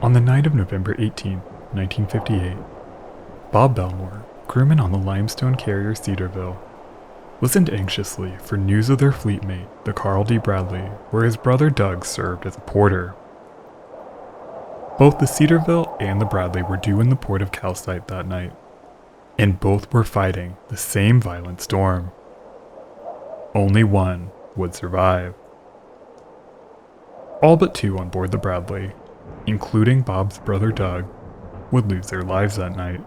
On the night of November 18, 1958, Bob Belmore, crewman on the limestone carrier Cedarville, listened anxiously for news of their fleet mate, the Carl D. Bradley, where his brother Doug served as a porter. Both the Cedarville and the Bradley were due in the port of Calcite that night, and both were fighting the same violent storm. Only one would survive. All but two on board the Bradley, including Bob's brother Doug, would lose their lives that night.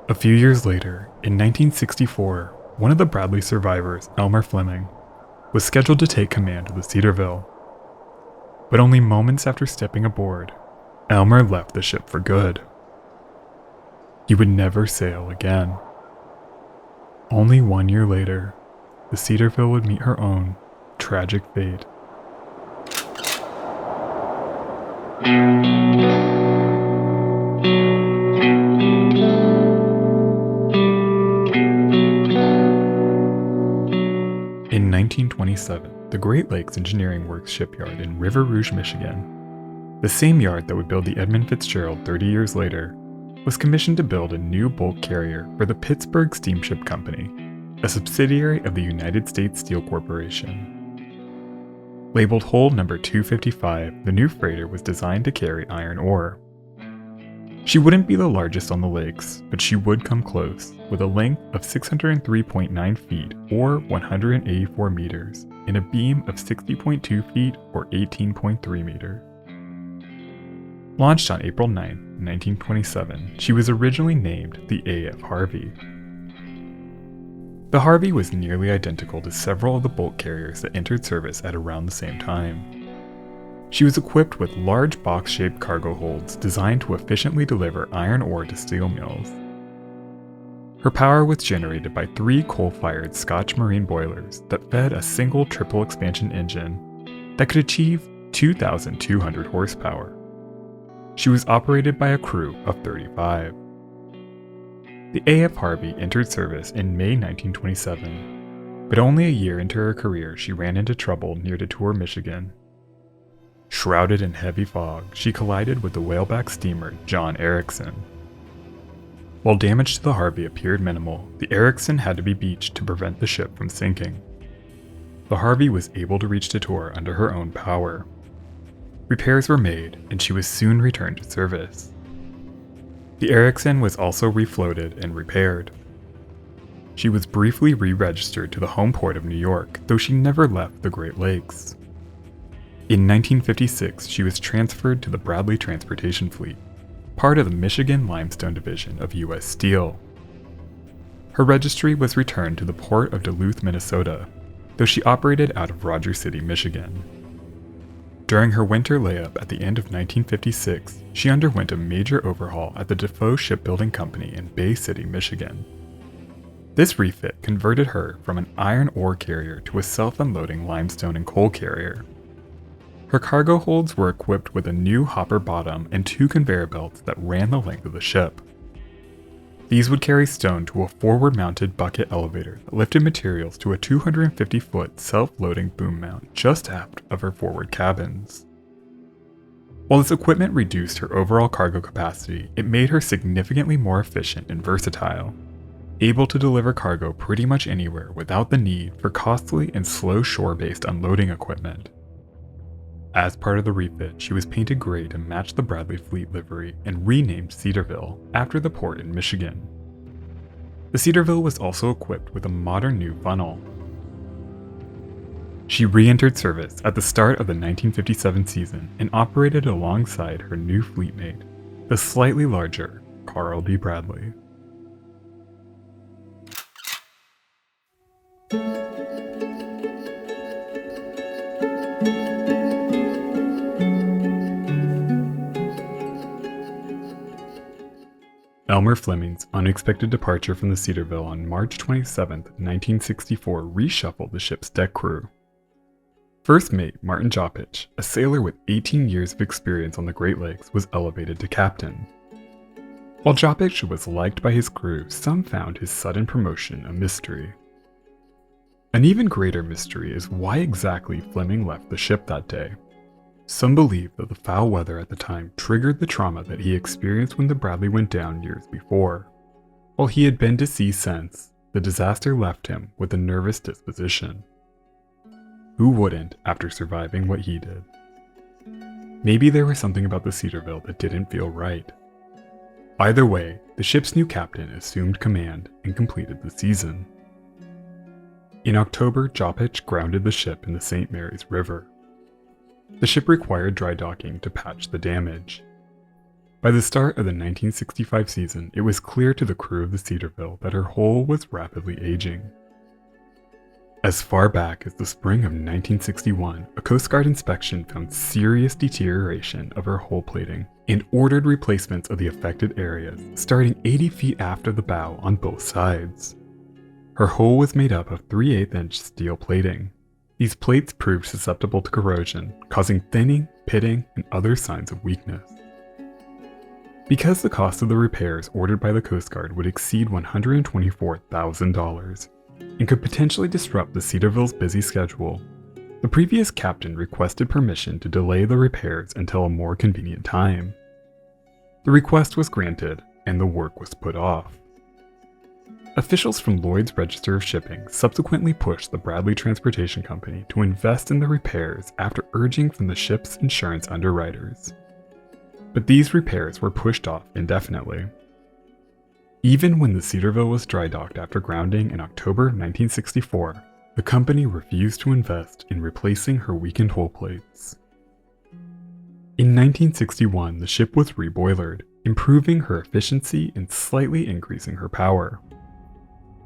A few years later, in 1964, one of the Bradley survivors, Elmer Fleming, was scheduled to take command of the Cedarville. But only moments after stepping aboard, Elmer left the ship for good. He would never sail again. Only 1 year later, the Cedarville would meet her own tragic fate. In 1927, the Great Lakes Engineering Works shipyard in River Rouge, Michigan, the same yard that would build the Edmund Fitzgerald 30 years later, was commissioned to build a new bulk carrier for the Pittsburgh Steamship Company, a subsidiary of the United States Steel Corporation. Labeled Hull number 255, the new freighter was designed to carry iron ore. She wouldn't be the largest on the lakes, but she would come close, with a length of 603.9 feet or 184 meters, and a beam of 60.2 feet or 18.3 meters. Launched on April 9, 1927, she was originally named the A.F. Harvey. The Harvey was nearly identical to several of the bulk carriers that entered service at around the same time. She was equipped with large box-shaped cargo holds designed to efficiently deliver iron ore to steel mills. Her power was generated by 3 coal-fired Scotch marine boilers that fed a single triple expansion engine that could achieve 2,200 horsepower. She was operated by a crew of 35. The A.F. Harvey entered service in May 1927, but only a year into her career she ran into trouble near Detroit, Michigan. Shrouded in heavy fog, she collided with the whaleback steamer John Erickson. While damage to the Harvey appeared minimal, the Erickson had to be beached to prevent the ship from sinking. The Harvey was able to reach Detroit under her own power. Repairs were made, and she was soon returned to service. The Erickson was also refloated and repaired. She was briefly re-registered to the home port of New York, though she never left the Great Lakes. In 1956, she was transferred to the Bradley Transportation Fleet, part of the Michigan Limestone Division of U.S. Steel. Her registry was returned to the port of Duluth, Minnesota, though she operated out of Rogers City, Michigan. During her winter layup at the end of 1956, she underwent a major overhaul at the Defoe Shipbuilding Company in Bay City, Michigan. This refit converted her from an iron ore carrier to a self-unloading limestone and coal carrier. Her cargo holds were equipped with a new hopper bottom and 2 conveyor belts that ran the length of the ship. These would carry stone to a forward-mounted bucket elevator that lifted materials to a 250-foot self-loading boom mount just aft of her forward cabins. While this equipment reduced her overall cargo capacity, it made her significantly more efficient and versatile, able to deliver cargo pretty much anywhere without the need for costly and slow shore-based unloading equipment. As part of the refit, she was painted gray to match the Bradley Fleet livery and renamed Cedarville after the port in Michigan. The Cedarville was also equipped with a modern new funnel. She re-entered service at the start of the 1957 season and operated alongside her new fleet mate, the slightly larger Carl D. Bradley. Elmer Fleming's unexpected departure from the Cedarville on March 27, 1964 reshuffled the ship's deck crew. First mate Martin Joppich, a sailor with 18 years of experience on the Great Lakes, was elevated to captain. While Joppich was liked by his crew, some found his sudden promotion a mystery. An even greater mystery is why exactly Fleming left the ship that day. Some believe that the foul weather at the time triggered the trauma that he experienced when the Bradley went down years before. While he had been to sea since, the disaster left him with a nervous disposition. Who wouldn't after surviving what he did? Maybe there was something about the Cedarville that didn't feel right. Either way, the ship's new captain assumed command and completed the season. In October, Joppich grounded the ship in the St. Mary's River. The ship required dry docking to patch the damage. By the start of the 1965 season, it was clear to the crew of the Cedarville that her hull was rapidly aging. As far back as the spring of 1961, a Coast Guard inspection found serious deterioration of her hull plating and ordered replacements of the affected areas, starting 80 feet after the bow on both sides. Her hull was made up of 3/8-inch steel plating. These plates proved susceptible to corrosion, causing thinning, pitting, and other signs of weakness. Because the cost of the repairs ordered by the Coast Guard would exceed $124,000 and could potentially disrupt the Cedarville's busy schedule, the previous captain requested permission to delay the repairs until a more convenient time. The request was granted, and the work was put off. Officials from Lloyd's Register of Shipping subsequently pushed the Bradley Transportation Company to invest in the repairs after urging from the ship's insurance underwriters. But these repairs were pushed off indefinitely. Even when the Cedarville was dry docked after grounding in October 1964, the company refused to invest in replacing her weakened hull plates. In 1961, the ship was reboilered, improving her efficiency and slightly increasing her power.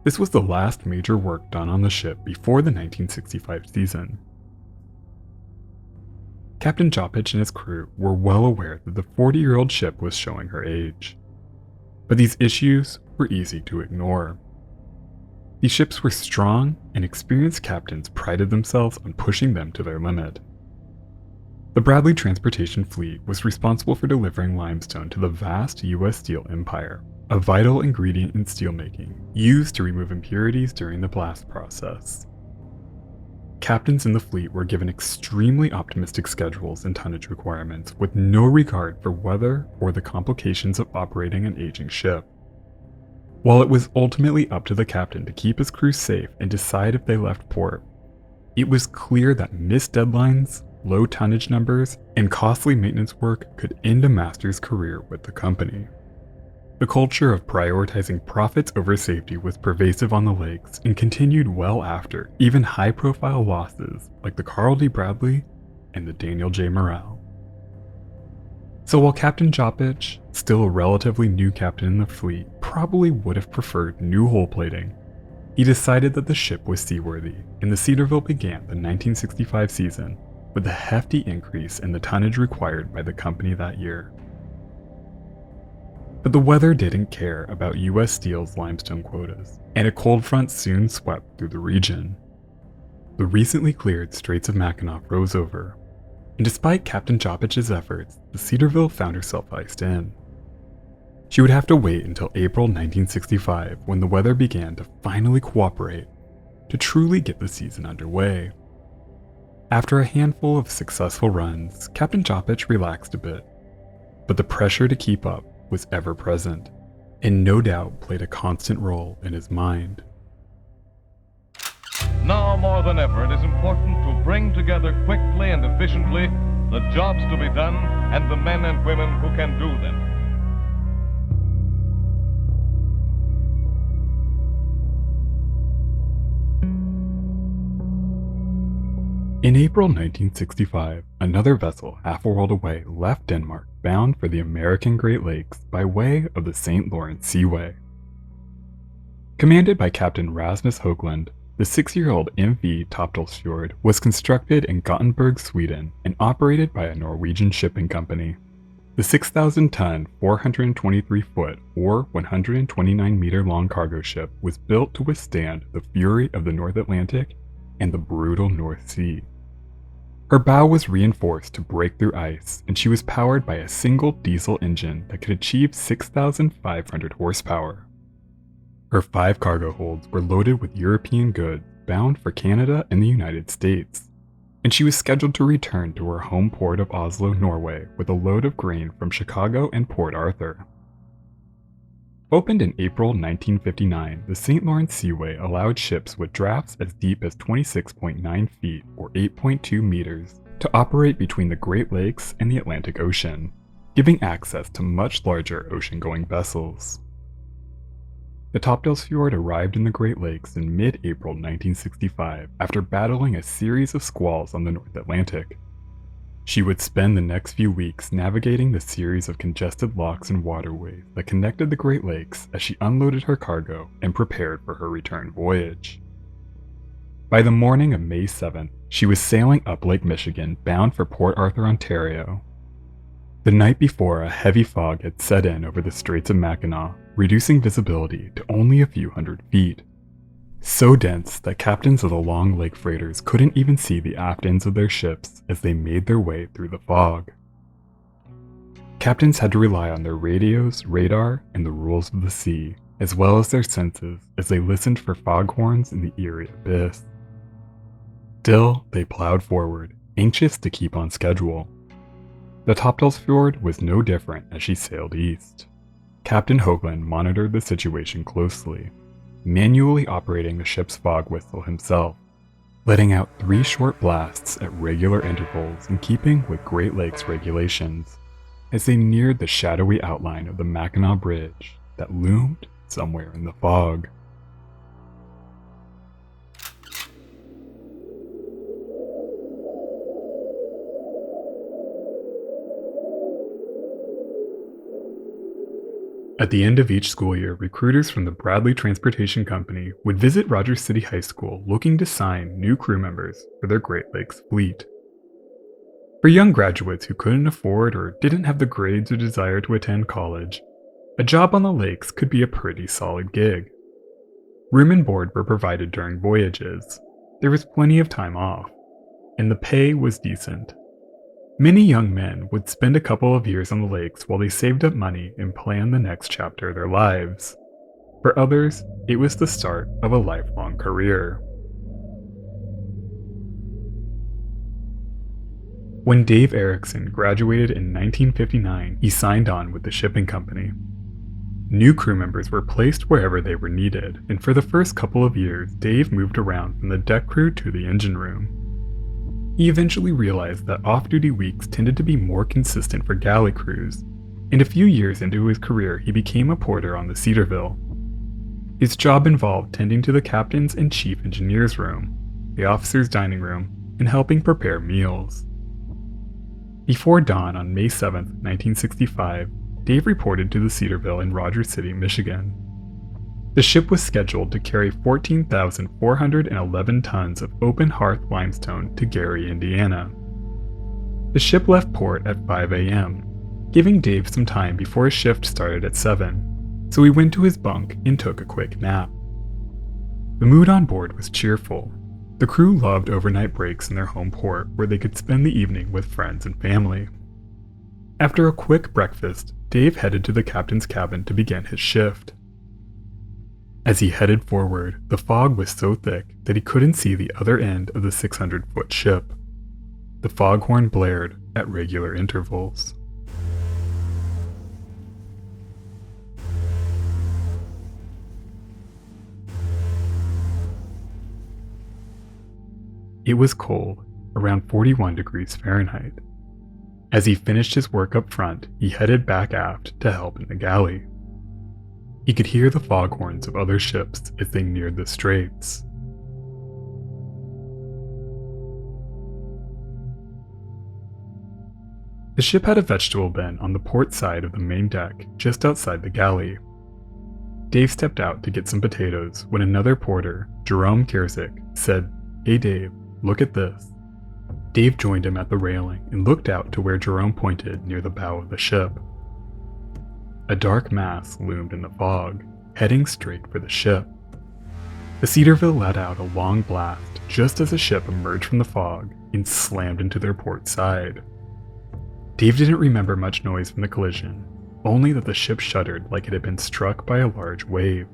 This was the last major work done on the ship before the 1965 season. Captain Joppich and his crew were well aware that the 40-year-old ship was showing her age. But these issues were easy to ignore. These ships were strong, and experienced captains prided themselves on pushing them to their limit. The Bradley Transportation Fleet was responsible for delivering limestone to the vast U.S. steel empire, a vital ingredient in steelmaking used to remove impurities during the blast process. Captains in the fleet were given extremely optimistic schedules and tonnage requirements with no regard for weather or the complications of operating an aging ship. While it was ultimately up to the captain to keep his crew safe and decide if they left port, it was clear that missed deadlines, low tonnage numbers, and costly maintenance work could end a master's career with the company. The culture of prioritizing profits over safety was pervasive on the lakes and continued well after even high-profile losses like the Carl D. Bradley and the Daniel J. Morale. So while Captain Joppich, still a relatively new captain in the fleet, probably would have preferred new hull plating, he decided that the ship was seaworthy, and the Cedarville began the 1965 season with a hefty increase in the tonnage required by the company that year. But the weather didn't care about U.S. Steel's limestone quotas, and a cold front soon swept through the region. The recently cleared Straits of Mackinac rose over, and despite Captain Joppich's efforts, the Cedarville found herself iced in. She would have to wait until April 1965 when the weather began to finally cooperate to truly get the season underway. After a handful of successful runs, Captain Joppich relaxed a bit, but the pressure to keep up was ever present, and no doubt played a constant role in his mind. Now more than ever, it is important to bring together quickly and efficiently the jobs to be done and the men and women who can do them. In April 1965, another vessel half a world away left Denmark bound for the American Great Lakes by way of the St. Lawrence Seaway. Commanded by Captain Rasmus Högland, the 6-year-old MV Topdalsfjord was constructed in Gothenburg, Sweden, and operated by a Norwegian shipping company. The 6,000-ton, 423-foot, or 129-meter-long cargo ship was built to withstand the fury of the North Atlantic and the brutal North Sea. Her bow was reinforced to break through ice, and she was powered by a single diesel engine that could achieve 6,500 horsepower. Her 5 cargo holds were loaded with European goods bound for Canada and the United States. and she was scheduled to return to her home port of Oslo, Norway, with a load of grain from Chicago and Port Arthur. Opened in April 1959, the St. Lawrence Seaway allowed ships with drafts as deep as 26.9 feet or 8.2 meters to operate between the Great Lakes and the Atlantic Ocean, giving access to much larger ocean-going vessels. The Topdalsfjord arrived in the Great Lakes in mid-April 1965 after battling a series of squalls on the North Atlantic. She would spend the next few weeks navigating the series of congested locks and waterways that connected the Great Lakes as she unloaded her cargo and prepared for her return voyage. By the morning of May 7th, she was sailing up Lake Michigan bound for Port Arthur, Ontario. The night before, a heavy fog had set in over the Straits of Mackinac, reducing visibility to only a few hundred feet. So dense that captains of the long lake freighters couldn't even see the aft ends of their ships as they made their way through the fog. Captains had to rely on their radios, radar, and the rules of the sea, as well as their senses as they listened for foghorns in the eerie abyss. Still, they plowed forward, anxious to keep on schedule. The Topdalsfjord was no different as she sailed east. Captain Hoagland monitored the situation closely, manually operating the ship's fog whistle himself, letting out 3 short blasts at regular intervals in keeping with Great Lakes regulations as they neared the shadowy outline of the Mackinac Bridge that loomed somewhere in the fog. At the end of each school year, recruiters from the Bradley Transportation Company would visit Rogers City High School looking to sign new crew members for their Great Lakes fleet. For young graduates who couldn't afford or didn't have the grades or desire to attend college, a job on the lakes could be a pretty solid gig. Room and board were provided during voyages, there was plenty of time off, and the pay was decent. Many young men would spend a couple of years on the lakes while they saved up money and planned the next chapter of their lives. For others, it was the start of a lifelong career. When Dave Erickson graduated in 1959, he signed on with the shipping company. New crew members were placed wherever they were needed, and for the first couple of years, Dave moved around from the deck crew to the engine room. He eventually realized that off-duty weeks tended to be more consistent for galley crews, and a few years into his career he became a porter on the Cedarville. His job involved tending to the captain's and chief engineer's room, the officer's dining room, and helping prepare meals. Before dawn on May 7, 1965, Dave reported to the Cedarville in Rogers City, Michigan. The ship was scheduled to carry 14,411 tons of open hearth limestone to Gary, Indiana. The ship left port at 5 a.m., giving Dave some time before his shift started at 7, so he went to his bunk and took a quick nap. The mood on board was cheerful. The crew loved overnight breaks in their home port where they could spend the evening with friends and family. After a quick breakfast, Dave headed to the captain's cabin to begin his shift. As he headed forward, the fog was so thick that he couldn't see the other end of the 600-foot ship. The foghorn blared at regular intervals. It was cold, around 41 degrees Fahrenheit. As he finished his work up front, he headed back aft to help in the galley. He could hear the foghorns of other ships as they neared the straits. The ship had a vegetable bin on the port side of the main deck, just outside the galley. Dave stepped out to get some potatoes when another porter, Jerome Kersick, said, "Hey Dave, look at this." Dave joined him at the railing and looked out to where Jerome pointed near the bow of the ship. A dark mass loomed in the fog, heading straight for the ship. The Cedarville let out a long blast just as the ship emerged from the fog and slammed into their port side. Dave didn't remember much noise from the collision, only that the ship shuddered like it had been struck by a large wave.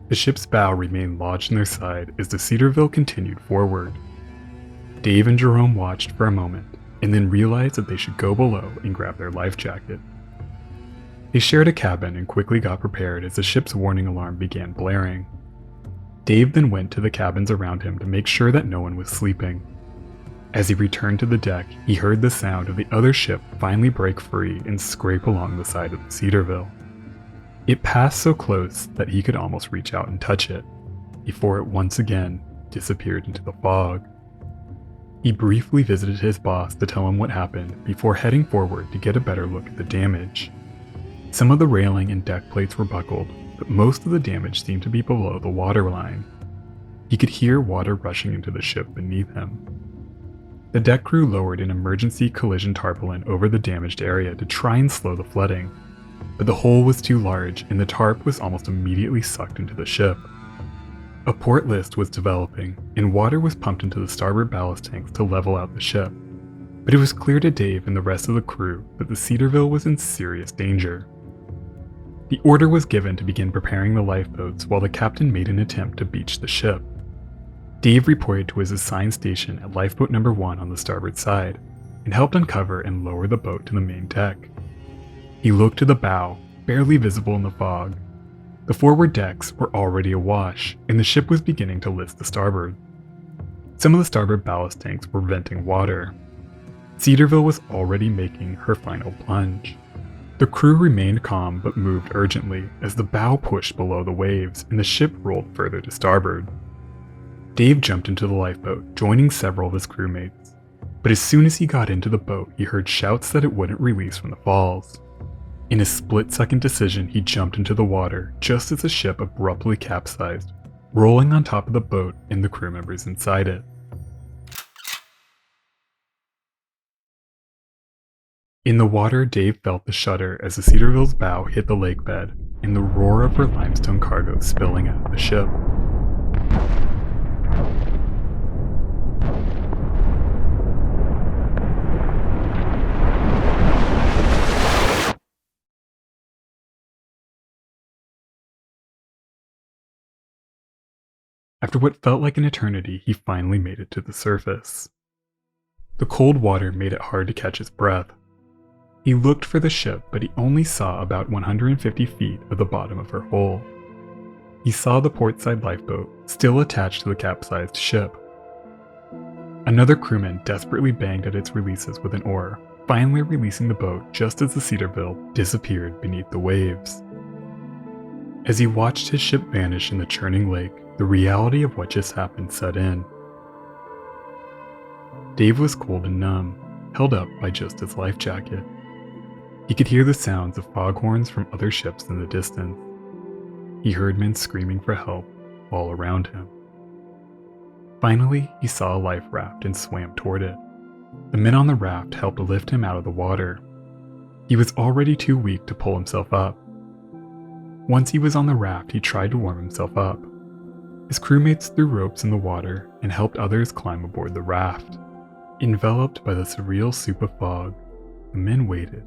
The ship's bow remained lodged in their side as the Cedarville continued forward. Dave and Jerome watched for a moment, and then realized that they should go below and grab their life jacket. They shared a cabin and quickly got prepared as the ship's warning alarm began blaring. Dave then went to the cabins around him to make sure that no one was sleeping. As he returned to the deck, he heard the sound of the other ship finally break free and scrape along the side of the Cedarville. It passed so close that he could almost reach out and touch it, before it once again disappeared into the fog. He briefly visited his boss to tell him what happened before heading forward to get a better look at the damage. Some of the railing and deck plates were buckled, but most of the damage seemed to be below the waterline. He could hear water rushing into the ship beneath him. The deck crew lowered an emergency collision tarpaulin over the damaged area to try and slow the flooding, but the hole was too large and the tarp was almost immediately sucked into the ship. A port list was developing, and water was pumped into the starboard ballast tanks to level out the ship, but it was clear to Dave and the rest of the crew that the Cedarville was in serious danger. The order was given to begin preparing the lifeboats while the captain made an attempt to beach the ship. Dave reported to his assigned station at lifeboat number 1 on the starboard side, and helped uncover and lower the boat to the main deck. He looked to the bow, barely visible in the fog. The forward decks were already awash, and the ship was beginning to list to starboard. Some of the starboard ballast tanks were venting water. Cedarville was already making her final plunge. The crew remained calm but moved urgently as the bow pushed below the waves and the ship rolled further to starboard. Dave jumped into the lifeboat, joining several of his crewmates. But as soon as he got into the boat, he heard shouts that it wouldn't release from the falls. In a split-second decision, he jumped into the water just as the ship abruptly capsized, rolling on top of the boat and the crew members inside it. In the water, Dave felt the shudder as the Cedarville's bow hit the lake bed and the roar of her limestone cargo spilling out of the ship. After what felt like an eternity, he finally made it to the surface. The cold water made it hard to catch his breath. He looked for the ship, but he only saw about 150 feet of the bottom of her hull. He saw the portside lifeboat, still attached to the capsized ship. Another crewman desperately banged at its releases with an oar, finally releasing the boat just as the Cedarville disappeared beneath the waves. As he watched his ship vanish in the churning lake, the reality of what just happened set in. Dave was cold and numb, held up by just his life jacket. He could hear the sounds of foghorns from other ships in the distance. He heard men screaming for help all around him. Finally, he saw a life raft and swam toward it. The men on the raft helped lift him out of the water. He was already too weak to pull himself up. Once he was on the raft, he tried to warm himself up. His crewmates threw ropes in the water and helped others climb aboard the raft. Enveloped by the surreal soup of fog, the men waited.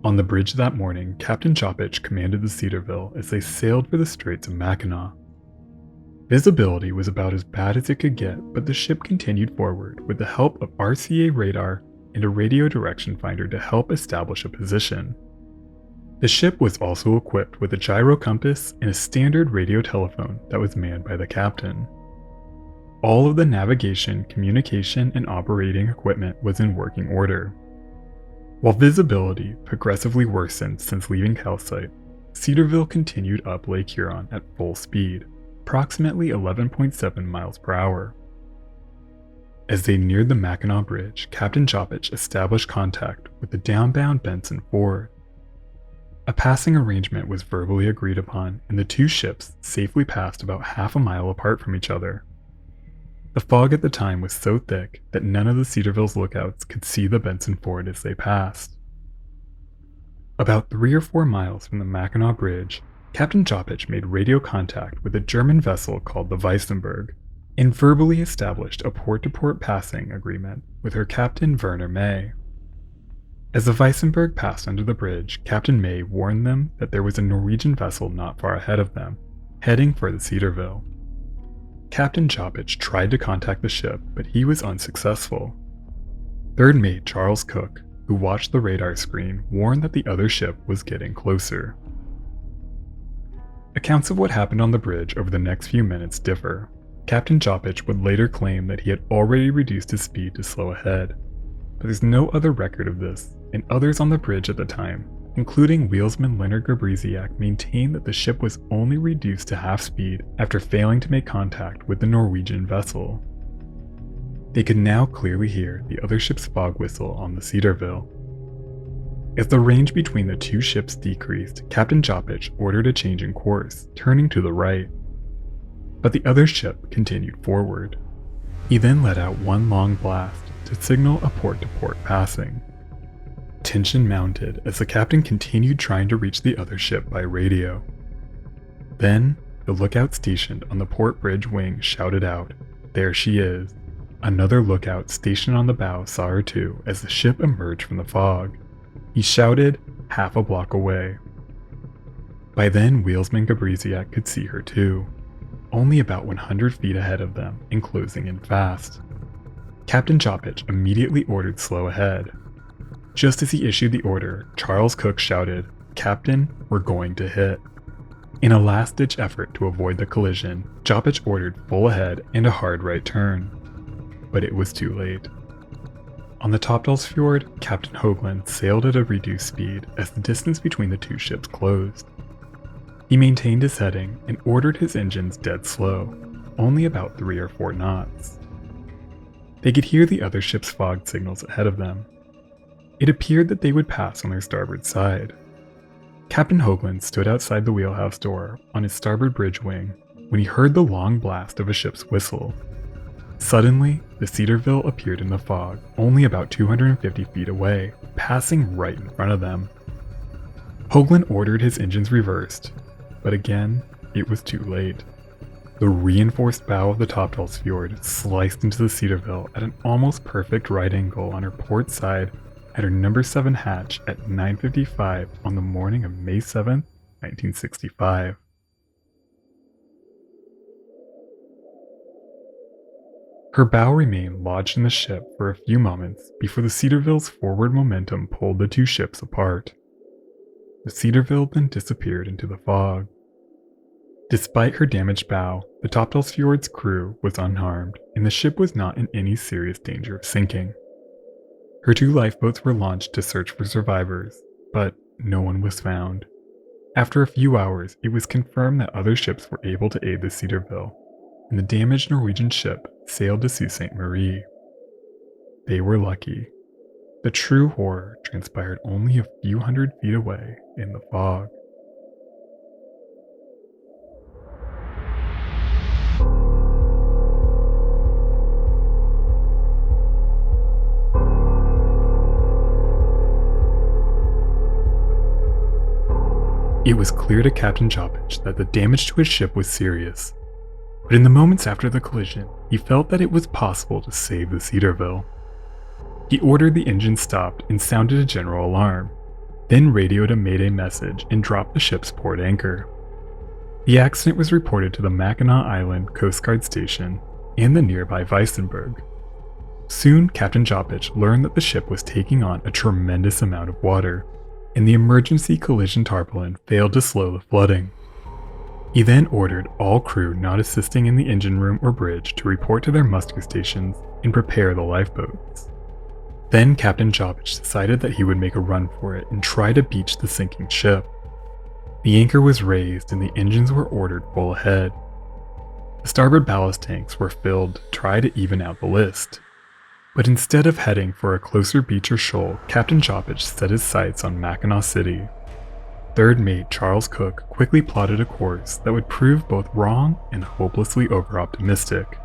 On the bridge that morning, Captain Joppich commanded the Cedarville as they sailed for the Straits of Mackinac. Visibility was about as bad as it could get, but the ship continued forward with the help of RCA radar and a radio direction finder to help establish a position. The ship was also equipped with a gyro compass and a standard radio telephone that was manned by the captain. All of the navigation, communication, and operating equipment was in working order. While visibility progressively worsened since leaving Calcite, Cedarville continued up Lake Huron at full speed, approximately 11.7 miles per hour. As they neared the Mackinac Bridge, Captain Joppich established contact with the downbound Benson Ford. A passing arrangement was verbally agreed upon, and the two ships safely passed about half a mile apart from each other. The fog at the time was so thick that none of the Cedarville's lookouts could see the Benson Ford as they passed. About 3 or 4 miles from the Mackinac Bridge, Captain Joppich made radio contact with a German vessel called the Weissenburg and verbally established a port-to-port passing agreement with her captain Werner May. As the Weissenburg passed under the bridge, Captain May warned them that there was a Norwegian vessel not far ahead of them, heading for the Cedarville. Captain Joppich tried to contact the ship, but he was unsuccessful. Third mate Charles Cook, who watched the radar screen, warned that the other ship was getting closer. Accounts of what happened on the bridge over the next few minutes differ. Captain Joppich would later claim that he had already reduced his speed to slow ahead, but there's no other record of this, and others on the bridge at the time, including wheelsman Leonard Gabriziak, maintained that the ship was only reduced to half speed after failing to make contact with the Norwegian vessel. They could now clearly hear the other ship's fog whistle on the Cedarville. As the range between the two ships decreased, Captain Joppich ordered a change in course, turning to the right. But the other ship continued forward. He then let out one long blast to signal a port-to-port passing. Tension mounted as the captain continued trying to reach the other ship by radio. Then, the lookout stationed on the port bridge wing shouted out, "There she is." Another lookout stationed on the bow saw her too as the ship emerged from the fog. He shouted, half a block away. By then, wheelsman Gabriziak could see her too, only about 100 feet ahead of them and closing in fast. Captain Joppich immediately ordered slow ahead. Just as he issued the order, Charles Cook shouted, "Captain, we're going to hit." In a last-ditch effort to avoid the collision, Joppich ordered full ahead and a hard right turn. But it was too late. On the Topdalsfjord, Captain Hoagland sailed at a reduced speed as the distance between the two ships closed. He maintained his heading and ordered his engines dead slow, only about 3 or 4 knots. They could hear the other ship's fog signals ahead of them. It appeared that they would pass on their starboard side. Captain Hoagland stood outside the wheelhouse door on his starboard bridge wing when he heard the long blast of a ship's whistle. Suddenly, the Cedarville appeared in the fog, only about 250 feet away, passing right in front of them. Hoagland ordered his engines reversed, but again, it was too late. The reinforced bow of the Topdalsfjord sliced into the Cedarville at an almost perfect right angle on her port side at her number 7 hatch at 9:55 on the morning of May 7, 1965. Her bow remained lodged in the ship for a few moments before the Cedarville's forward momentum pulled the two ships apart. The Cedarville then disappeared into the fog. Despite her damaged bow, the Topdalsfjord's crew was unharmed, and the ship was not in any serious danger of sinking. Her 2 lifeboats were launched to search for survivors, but no one was found. After a few hours, it was confirmed that other ships were able to aid the Cedarville, and the damaged Norwegian ship sailed to Sault Ste. Marie. They were lucky. The true horror transpired only a few hundred feet away in the fog. It was clear to Captain Joppich that the damage to his ship was serious, but in the moments after the collision, he felt that it was possible to save the Cedarville. He ordered the engine stopped and sounded a general alarm, then radioed a mayday message and dropped the ship's port anchor. The accident was reported to the Mackinac Island Coast Guard Station and the nearby Weissenburg. Soon, Captain Joppich learned that the ship was taking on a tremendous amount of water, and the emergency collision tarpaulin failed to slow the flooding. He then ordered all crew not assisting in the engine room or bridge to report to their muster stations and prepare the lifeboats. Then Captain Joppich decided that he would make a run for it and try to beach the sinking ship. The anchor was raised and the engines were ordered full ahead. The starboard ballast tanks were filled to try to even out the list. But instead of heading for a closer beach or shoal, Captain Joppich set his sights on Mackinac City. Third mate Charles Cook quickly plotted a course that would prove both wrong and hopelessly over-optimistic.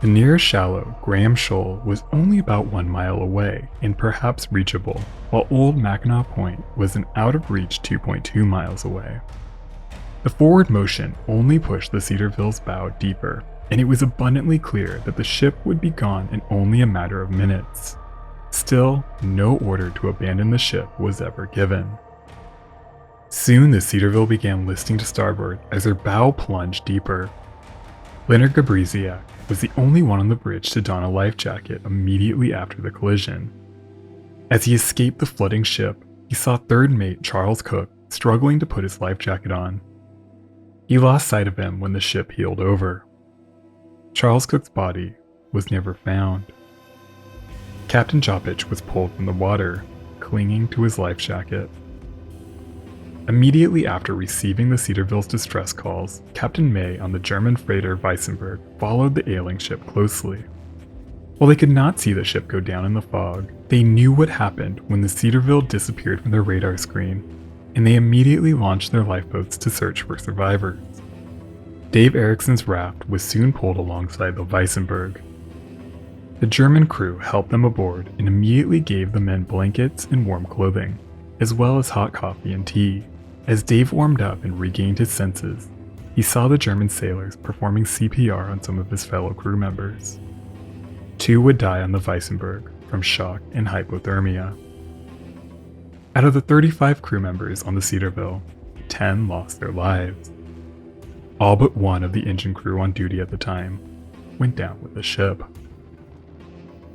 The nearest shallow, Graham Shoal, was only about 1 mile away and perhaps reachable, while Old Mackinac Point was an out-of-reach 2.2 miles away. The forward motion only pushed the Cedarville's bow deeper, and it was abundantly clear that the ship would be gone in only a matter of minutes. Still, no order to abandon the ship was ever given. Soon the Cedarville began listing to starboard as her bow plunged deeper. Leonard Gabriziak was the only one on the bridge to don a life jacket immediately after the collision. As he escaped the flooding ship, he saw third mate Charles Cook struggling to put his life jacket on. He lost sight of him when the ship heeled over. Charles Cook's body was never found. Captain Jopich was pulled from the water, clinging to his life jacket. Immediately after receiving the Cedarville's distress calls, Captain May on the German freighter Weissenburg followed the ailing ship closely. While they could not see the ship go down in the fog, they knew what happened when the Cedarville disappeared from their radar screen, and they immediately launched their lifeboats to search for survivors. Dave Erickson's raft was soon pulled alongside the Weissenburg. The German crew helped them aboard and immediately gave the men blankets and warm clothing, as well as hot coffee and tea. As Dave warmed up and regained his senses, he saw the German sailors performing CPR on some of his fellow crew members. 2 would die on the Weissenburg from shock and hypothermia. Out of the 35 crew members on the Cedarville, 10 lost their lives. All but 1 of the engine crew on duty at the time went down with the ship.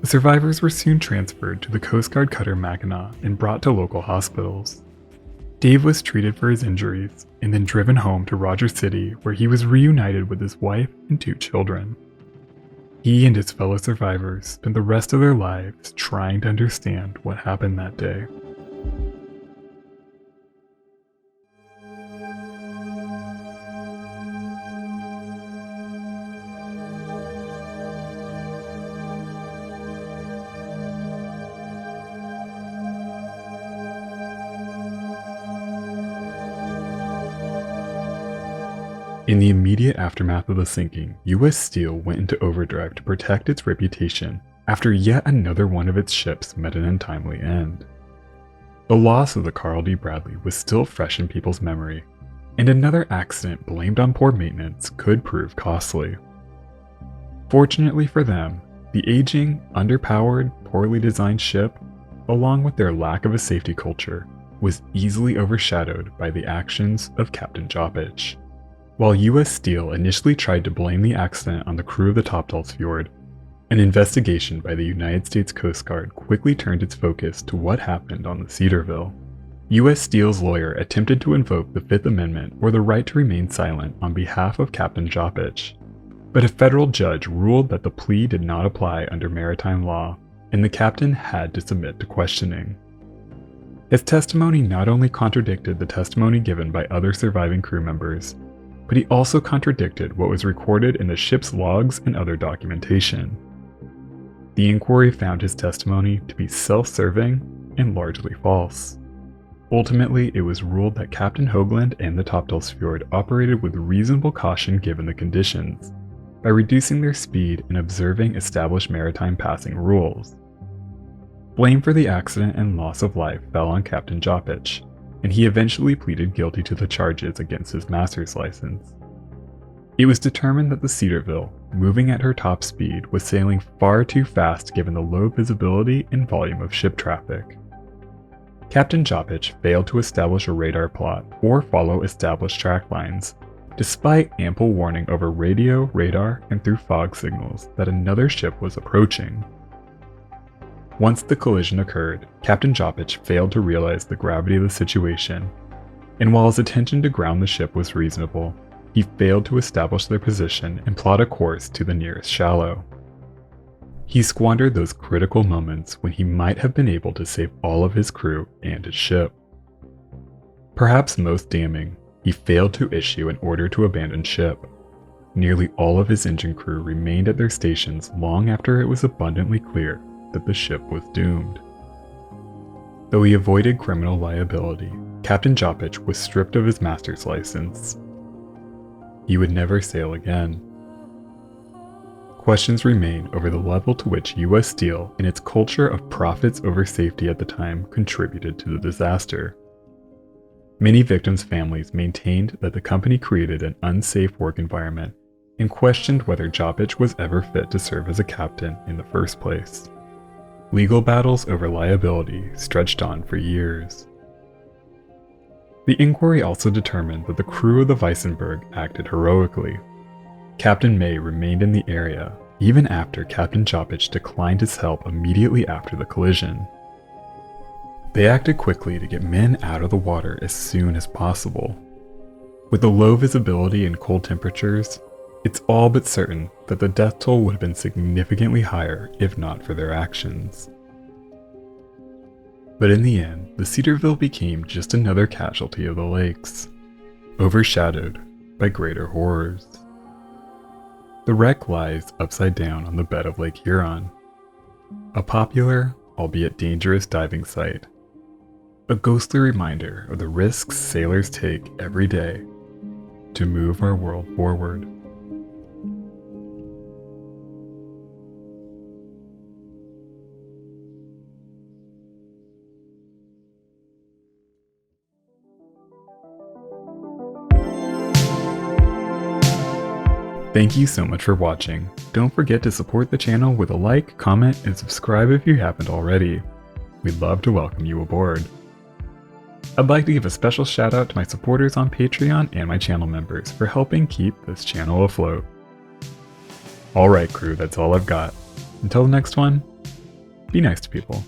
The survivors were soon transferred to the Coast Guard cutter Mackinac and brought to local hospitals. Dave was treated for his injuries and then driven home to Rogers City, where he was reunited with his wife and 2 children. He and his fellow survivors spent the rest of their lives trying to understand what happened that day. In the immediate aftermath of the sinking, U.S. Steel went into overdrive to protect its reputation after yet another one of its ships met an untimely end. The loss of the Carl D. Bradley was still fresh in people's memory, and another accident blamed on poor maintenance could prove costly. Fortunately for them, the aging, underpowered, poorly designed ship, along with their lack of a safety culture, was easily overshadowed by the actions of Captain Jopich. While U.S. Steel initially tried to blame the accident on the crew of the Topdalsfjord, an investigation by the United States Coast Guard quickly turned its focus to what happened on the Cedarville. U.S. Steel's lawyer attempted to invoke the Fifth Amendment or the right to remain silent on behalf of Captain Jopich, but a federal judge ruled that the plea did not apply under maritime law, and the captain had to submit to questioning. His testimony not only contradicted the testimony given by other surviving crew members, but he also contradicted what was recorded in the ship's logs and other documentation. The inquiry found his testimony to be self-serving and largely false. Ultimately, it was ruled that Captain Hoagland and the Topdalsfjord operated with reasonable caution given the conditions, by reducing their speed and observing established maritime passing rules. Blame for the accident and loss of life fell on Captain Jopich, and he eventually pleaded guilty to the charges against his master's license. It was determined that the Cedarville, moving at her top speed, was sailing far too fast given the low visibility and volume of ship traffic. Captain Jopich failed to establish a radar plot or follow established track lines, despite ample warning over radio, radar, and through fog signals that another ship was approaching. Once the collision occurred, Captain Jopich failed to realize the gravity of the situation, and while his attention to ground the ship was reasonable, he failed to establish their position and plot a course to the nearest shallow. He squandered those critical moments when he might have been able to save all of his crew and his ship. Perhaps most damning, he failed to issue an order to abandon ship. Nearly all of his engine crew remained at their stations long after it was abundantly clear that the ship was doomed. Though he avoided criminal liability, Captain Joppich was stripped of his master's license. He would never sail again. Questions remain over the level to which U.S. Steel and its culture of profits over safety at the time contributed to the disaster. Many victims' families maintained that the company created an unsafe work environment and questioned whether Joppich was ever fit to serve as a captain in the first place. Legal battles over liability stretched on for years. The inquiry also determined that the crew of the Weissenburg acted heroically. Captain May remained in the area even after Captain Joppich declined his help immediately after the collision. They acted quickly to get men out of the water as soon as possible. With the low visibility and cold temperatures, it's all but certain that the death toll would have been significantly higher if not for their actions. But in the end, the Cedarville became just another casualty of the lakes, overshadowed by greater horrors. The wreck lies upside down on the bed of Lake Huron, a popular, albeit dangerous diving site, a ghostly reminder of the risks sailors take every day to move our world forward. Thank you so much for watching. Don't forget to support the channel with a like, comment, and subscribe if you haven't already. We'd love to welcome you aboard. I'd like to give a special shout out to my supporters on Patreon and my channel members for helping keep this channel afloat. Alright crew, that's all I've got. Until the next one, be nice to people.